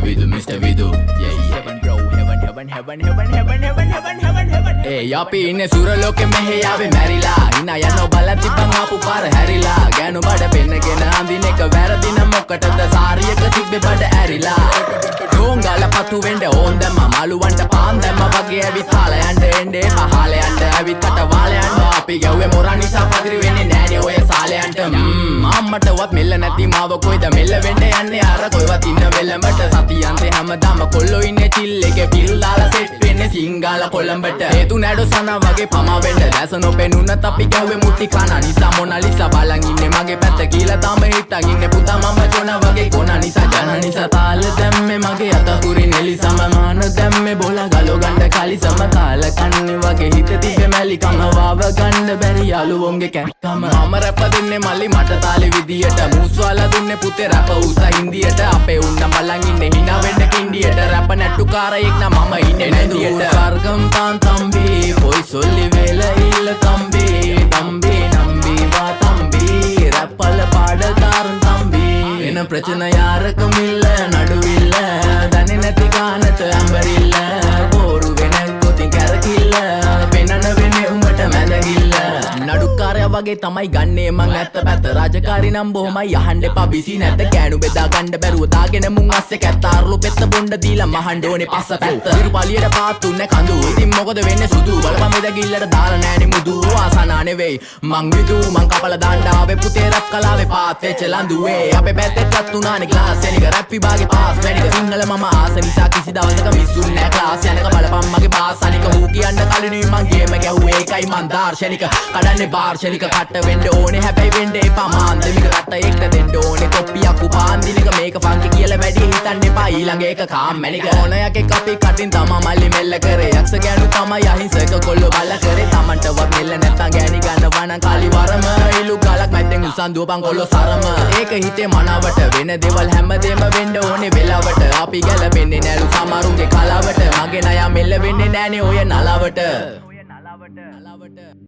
Vidu, Mr. Vidu. Yeah, yeah. Heaven bro, heaven, heaven, heaven, heaven, heaven, heaven, heaven, heaven, heaven. Hey, අපි ඉන්නේ සුරලෝකෙ මෙහෙ ආවේ මැරිලා. හිනා යනවා බලන් තිබ්බන් ආපු පාර හැරිලා. ගෑනු බඩ පෙන්නගෙන අඳින එක වැරදින මොකටද සාරියක තිබ්බේ බඩ ඇරිලා. ඩෝංගල පතු වෙන්න ඕන් දැම්ම මාළුවන්ට පාන් දැම්ම වගේ ඇවිත් හාල යන්න එන්නේ පහල යන්න ඇවිත් කට වාල යන්න අපි ගැව්වේ මොරා නිසා පදිරි වෙන්නේ නෑනේ ඔය සාලයන්ට අම්මටවත් මෙල්ල නැති මාව කොයිද මෙල්ල වෙන්න යන්නේ අර කොයිවත් ඉන්න වෙලමට සතියන්තේ හැමදාම කොල්ලෝ ඉන්නේ චිල් එකේ පිල් දාලා සෙට් වෙන්නේ සිංගාල කොළඹට හේතු නැඩෝ සන වගේ පමා වෙන්න දැස නොපෙනුනත් අපි ගැව්වේ මුටි කන නිසා මොනාලිසා බලන් ඉන්නේ මගේ පැත්ත කියලා තාම හිටන් ඉන්නේ පුතා මම ජොන වගේ කොන නිසා ජන නිසා තාල දැම්මේ මගේ අතකුරි නෙලි සමමාන දැම්මේ බොලා ගලෝ ගන්න කලි සම කාල කන්නේ වගේ හිත තිබ්බේ මැලි කම වාව ගන්න බැරි යාළුවෝන්ගේ කැක්කම මම රැප දෙන්නේ මල්ලි මට තාලේ විදියට මූස්වාලා දුන්නේ පුතේ රැප උසා හින්දියට අපේ උන්න බලන් ඉන්නේ hina වෙන්න කින්ඩියට රැප නැට්ටුකාරයෙක් නම් මම ඉන්නේ නැදියට ස්වර්ගම් තාන් තම්බි පොයි සොල්ලි වේල ඉල්ල තම්බි තම්බි නම්බි වා තම්බි රැප්පල පාඩකාරන් තම්බි එන ප්‍රචන යාරකමිල්ල නඩුවිල්ල දන්නේ නැති ගානට අඹරිල්ල බෝරු වෙන කොතින් කැරකිල්ල පෙනන වෙන්නේ උඹට මැදගිල්ල නඩුකාරයා වගේ තමයි ගන්නේ මං ඇත්ත පැත්ත රාජකාරි නම් බොහොමයි අහන්න එපා බිසි නැත කෑනු බෙදා ගන්න බැරුව දාගෙන මුන් අස්සේ කැත්තාරුළු පෙත්ත බොණ්ඩ දීලා මහන්න ඕනේ පස්ස පැත්ත ඉරුපලියට පාත්තුන්නේ කඳු ඉතින් මොකද වෙන්නේ සුදු බලපන් මෙදගිල්ලට දාලා නෑනේ මුදු ආසනා නෙවෙයි මං විදු මං කපලා දාන්න ආවේ පුතේ රැප් කලාවේ පාත් වෙච්ච ලඳුවේ අපේ පැත්තටත් උනානේ ක්ලාස් එනික රැප් විභාගේ පාස් වෙනික සිංහල මම ආස නිසා කිසි දවසක මිස්සුන්නේ නෑ ක්ලාස් යනක බලපන් මගේ පාස් අනික ඌ කියන්න කලිනුයි මං ගේම ගැහුවේ ඒකයි මං දාර්ශනික කඩන්නේ වාර්ෂනික කට වෙන්න ඕනේ හැබැයි වෙන්න එපා මාන්දමික කට එක්ක දෙන්න ඕනේ කොප්පියක් උපාන්දිනක මේක ෆන්කි කියලා වැඩි හිතන්න එපා ඊළඟ එක කාම්මැනික ඕනයක් එක්ක අපි කටින් තමා මල්ලි මෙල්ල කරේ යක්ෂ ගෑනු තමයි අහිංසක කොල්ලෝ බල කරේ තමන්ටවත් මෙල්ල නැත්තම් ගෑණි ගන්නවා නම් කාලි වරම ඉලු ගලක් මැද්දෙන් උසන් දුවපන් කොල්ලෝ සරම ඒක හිතේ මනවට වෙන දේවල් හැමදේම වෙන්න ඕනේ වෙලාවට අපි ගැලපෙන්නේ නෑලු සමරුන්ගේ කලාවට මගේ නයා මෙල්ල වෙන්නේ නෑනේ ඔය නලාවට